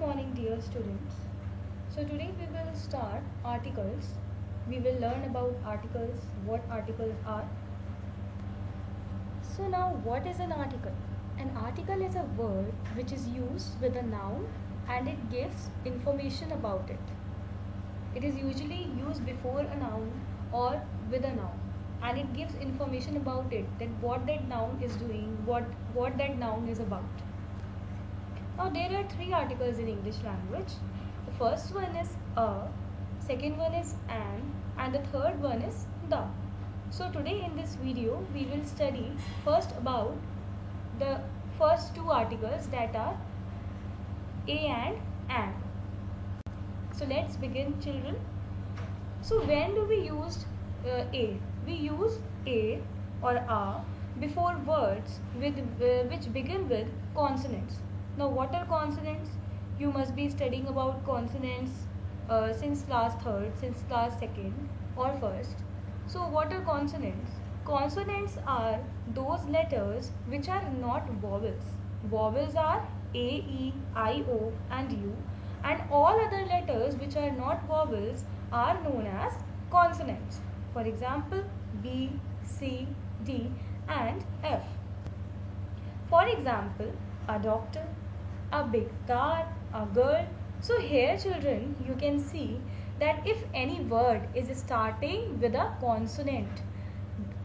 morning, dear students. So today we will start articles. We will learn about articles, what articles are. So now what is an article? An article is a word which is used with a noun and it gives information about it. It is usually used before a noun or with a noun, and it gives information about it, that what that noun is doing, what that noun is about. Now there are three articles in English language. The first one is a, second one is an, and the third one is the. So today in this video we will study first about the first two articles, that are a and an. So let's begin, children. So when do we use a? We use a or a before words which begin with consonants. Now what are consonants? You must be studying about consonants since class 3rd, since class 2nd or 1st. So what are consonants? Consonants are those letters which are not vowels. Vowels are A, E, I, O and U, and all other letters which are not vowels are known as consonants. For example, B, C, D and F. For example, a doctor, a big car, a girl. So here, children, you can see that if any word is starting with a consonant,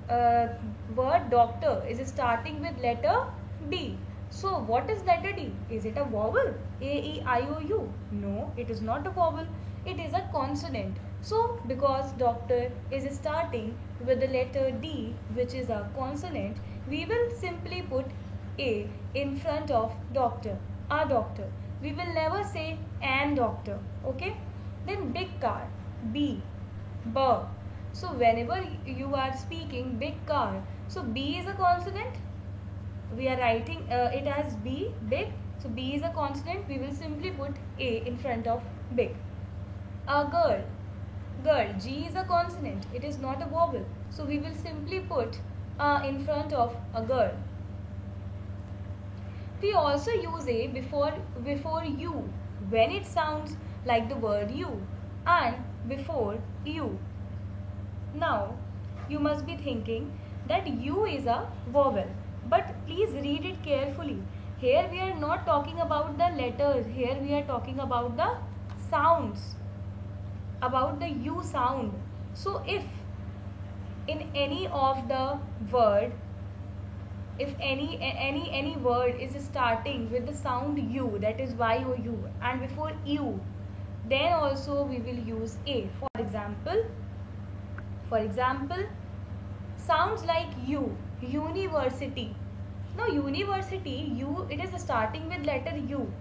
word doctor is starting with letter D. So what is letter D? Is it a vowel? A, E, I, O, U? No, it is not a vowel. It is a consonant. So because doctor is starting with the letter D, which is a consonant, we will simply put A in front of doctor, a doctor. We will never say an doctor. Okay? Then big car, B, B. So whenever you are speaking big car, so B is a consonant. We are writing it as B, big. So B is a consonant. We will simply put A in front of big. A girl, girl. G is a consonant. It is not a vowel. So we will simply put A in front of a girl. We also use A before U when it sounds like the word you, and before you. Now you must be thinking that U is a vowel, but please read it carefully. Here we are not talking about the letters. Here we are talking about the sounds, about the U sound. So if in any of the word, if any word is starting with the sound U, that is Y O U, and before U, then also we will use A. For example, sounds like U, university. Now university, U, it is starting with letter U,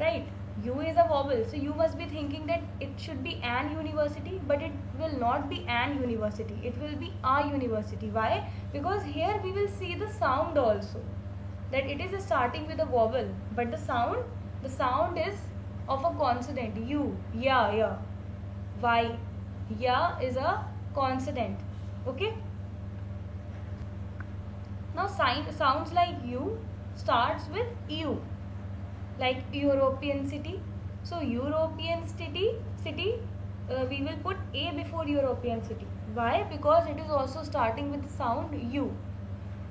right? U is a vowel, so you must be thinking that it should be an university, but it will not be an university. It will be a university. Why? Because here we will see the sound also, that it is starting with a vowel, but the sound is of a consonant. U, ya. Y, ya is a consonant. Okay. Now sounds like U starts with U, like European city. So European city, we will put A before European city. Why? Because it is also starting with the sound U.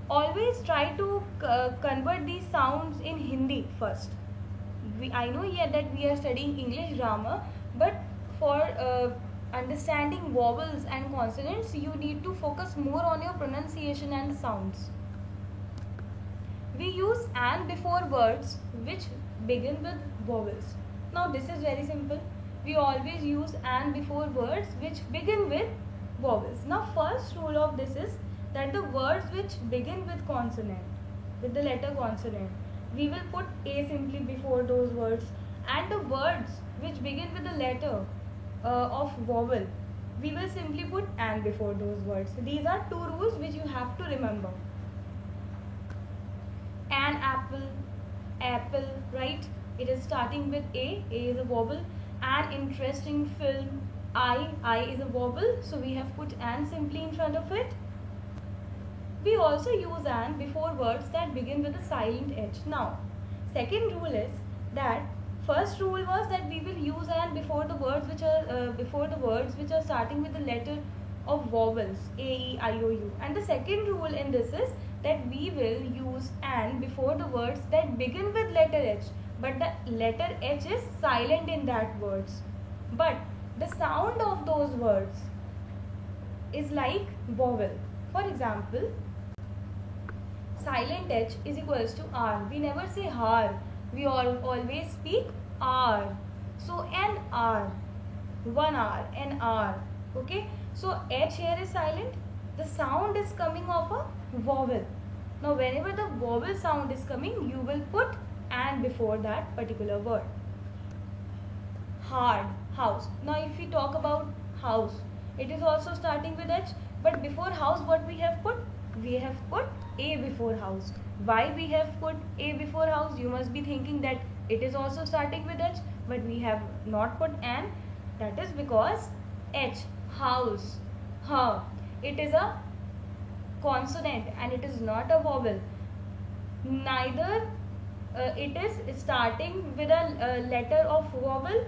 Always try to convert these sounds in Hindi first. I know here that we are studying English grammar, but for understanding vowels and consonants, you need to focus more on your pronunciation and sounds. We use an before words which begin with vowels. Now this is very simple. We always use an before words which begin with vowels. Now first rule of this is that the words which begin with consonant, with the letter consonant, we will put A simply before those words, and the words which begin with the letter of vowel, we will simply put an before those words. These are two rules which you have to remember. An apple, right? It is starting with A is a vowel. An interesting film, I is a vowel, so we have put an simply in front of it. We also use an before words that begin with a silent H. Now, second rule is that first rule was that we will use and before the words which are starting with the letter of vowels a, e, I, o, u. And the second rule in this is that we will use and before the words that begin with letter H, but the letter H is silent in that words. But the sound of those words is like vowel. For example, silent H is equals to R. We never say har. We always speak R. So an R, 1 R, an R. Okay. So H here is silent. The sound is coming of a vowel. Now whenever the vowel sound is coming, you will put and before that particular word. Hard, house. Now if we talk about house, it is also starting with H, but before house what we have put? We have put A before house. Why we have put A before house? You must be thinking that it is also starting with H, but we have not put an. That is because H, house, ha, it is a consonant and it is not a vowel. Neither it is starting with a letter of vowel,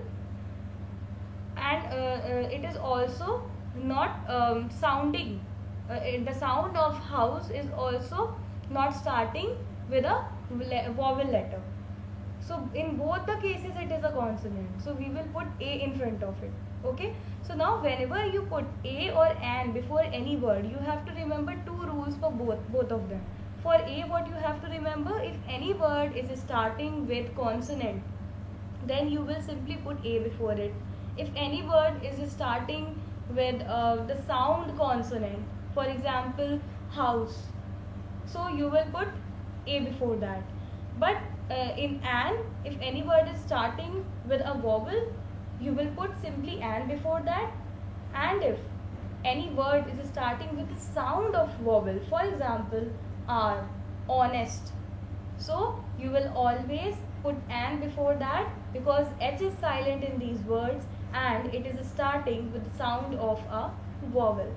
and it is also not sounding. The sound of house is also not starting with a vowel letter. So in both the cases it is a consonant. So we will put A in front of it. Okay. So now whenever you put A or an before any word, you have to remember two rules for both of them. For A, what you have to remember, if any word is starting with consonant, then you will simply put A before it. If any word is starting with the sound consonant, for example, house, so you will put A before that. But in an, if any word is starting with a vowel, you will put simply an before that. And if any word is starting with the sound of vowel, for example, R, honest, so you will always put an before that because H is silent in these words and it is starting with the sound of a vowel.